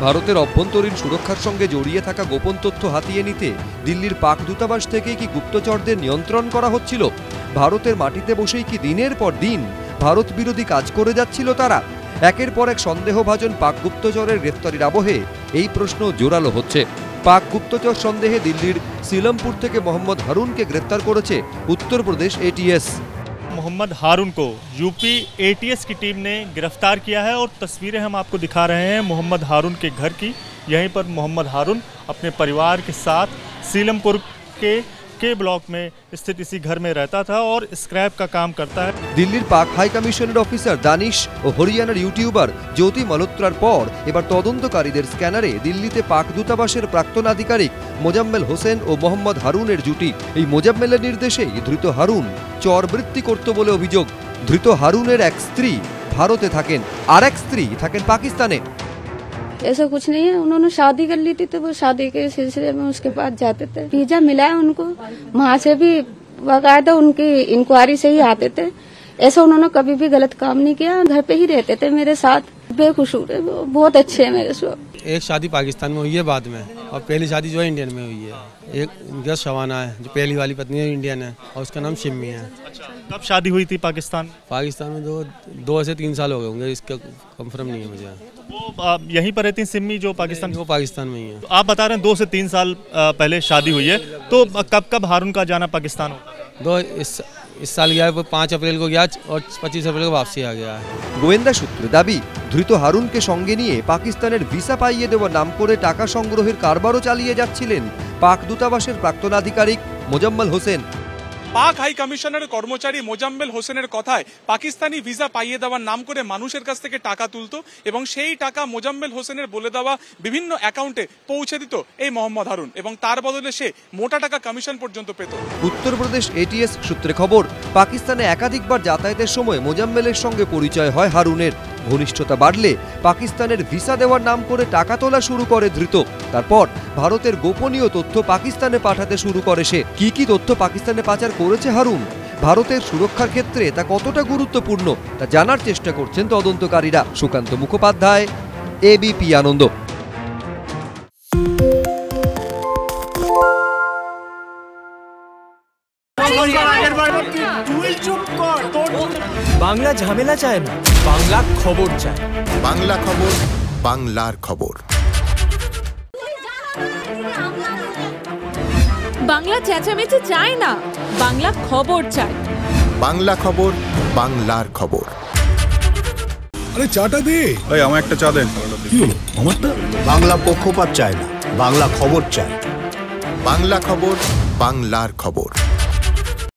ভারতের অভ্যন্তরীণ সুরক্ষার সঙ্গে জড়িয়ে থাকা গোপন তথ্য হাতিয়ে নিতে দিল্লির পাক দূতাবাস থেকে কি গুপ্তচরদের নিয়ন্ত্রণ করা হচ্ছিল? ভারতের মাটিতে বসেই কি দিনের পর দিন ভারত বিরোধী কাজ করে যাচ্ছিল তারা? একের পর এক সন্দেহভাজন পাক গুপ্তচরের গ্রেফতারির আবহে এই প্রশ্ন জোরালো হচ্ছে। পাক গুপ্তচর সন্দেহে দিল্লির সিলমপুর থেকে মোহাম্মদ হারুনকে গ্রেফতার করেছে उत्तरप्रदेश एटीएस। मोहम्मद हारून को यूपी एटीएस की टीम ने गिरफ्तार किया है और तस्वीरें हम आपको दिखा रहे हैं मोहम्मद हारून के घर की। यहीं पर मोहम्मद हारून अपने परिवार के साथ सीलमपुर के ब्लॉक में स्थित इसी घर में रहता था और स्क्रैप का काम करता है। दिल्लीर पाक हाई कमिशनर अफिसार दानिश और हरियाणार यूट्यूबर ज्योति मल्होत्रार पर एबार तदन्तकारीदेर स्कैनारे दिल्लीते पाक दूताबासेर प्राक्तन आधिकारिक मोजाम्मेल होसेन और मोहम्मद हारूनेर जुटी। এই মোজাম্মেলের নির্দেশেই ধৃত হারুন চরবৃত্তি করত বলে অভিযোগ। ধৃত হারুনের এক স্ত্রী ভারতে থাকেন আর এক স্ত্রী থাকেন পাকিস্তানে। ऐसा कुछ नहीं है, उन्होंने शादी कर ली थी तो वो शादी के सिलसिले में उसके पास जाते थे। वीजा मिला है उनको, वहाँ से भी बाकायदा उनकी इंक्वायरी से ही आते थे। ऐसा उन्होंने कभी भी गलत काम नहीं किया, घर पे ही रहते थे मेरे साथ। बेकसूर है, बहुत अच्छे है मेरे से। एक शादी पाकिस्तान में हुई है बाद में, और पहली शादी जो है इंडियन में हुई है। एक उनका शवाना है जो पहली वाली पत्नी है, इंडियन है और उसका नाम शिम्मी है। कब शादी हुई थी पाकिस्तान में? 2 से 3 साल हो गए होंगे, इसका कंफर्म नहीं है मुझे। वो यहीं पर रहती सिम्मी जो पाकिस्तान वो पाकिस्तान में ही है। तो आप बता रहे हैं 2 से 3 साल पहले शादी हुई है, तो कब हारून का जाना पाकिस्तान होगा? इस साल गया है, 5 अप्रैल को गया और 25 अप्रैल को वापसी आ गया है। গোয়েন্দা সূত্রে দাবি, ধৃত হারুনকে সঙ্গে নিয়ে পাকিস্তানের ভিসা পাইয়ে দেওয়ার নাম করে টাকা সংগ্রহের কারবারও চালিয়ে যাচ্ছিলেন পাক দূতাবাসের প্রাক্তন আধিকারিক মোজাম্মেল হোসেন। পাক হাই কমিশনের কর্মচারী মোজাম্মেল হোসেনের কথায় পাকিস্তানি ভিসা পাইয়ে দেওয়ার নাম করে মানুষের কাছ থেকে টাকা তুলতো এবং সেই টাকা মোজাম্মেল হোসেনের বলে দেওয়া বিভিন্ন অ্যাকাউন্টে পৌঁছে দিত এই মোহাম্মদ হারুন, এবং তার বদলে সে মোটা টাকা কমিশন পর্যন্ত পেত। উত্তরপ্রদেশ এটিএস সূত্রে খবর, পাকিস্তানে একাধিকবার যাতায়াতের সময় মোজাম্মেলের সঙ্গে পরিচয় হয় হারুনের। ঘনিষ্ঠতা বাড়লে পাকিস্তানের ভিসা দেওয়ার নাম করে টাকা তোলা শুরু করে ধৃত। তারপর ভারতের গোপনীয় তথ্য পাকিস্তানে পাঠাতে শুরু করে সে। কি তথ্য পাকিস্তানে পাচার করেছে হারুন, ভারতের সুরক্ষার ক্ষেত্রে তা কতটা গুরুত্বপূর্ণ তা জানার চেষ্টা করছেন তদন্তকারীরা। সুকান্ত মুখোপাধ্যায়, এবিপি আনন্দ। বাংলা ঝামেলা চায় না, বাংলা খবর চায়। বাংলা খবর, বাংলার খবর। বাংলা চেঁচামেচি চায় না, বাংলা খবর চায়। বাংলা খবর, বাংলার খবর। আরে চাটা দে। এই আমার একটা চা দেন। কি হলো আমারটা? বাংলা পক্ষপাত চায় না, বাংলা খবর চায়। বাংলা খবর, বাংলার খবর।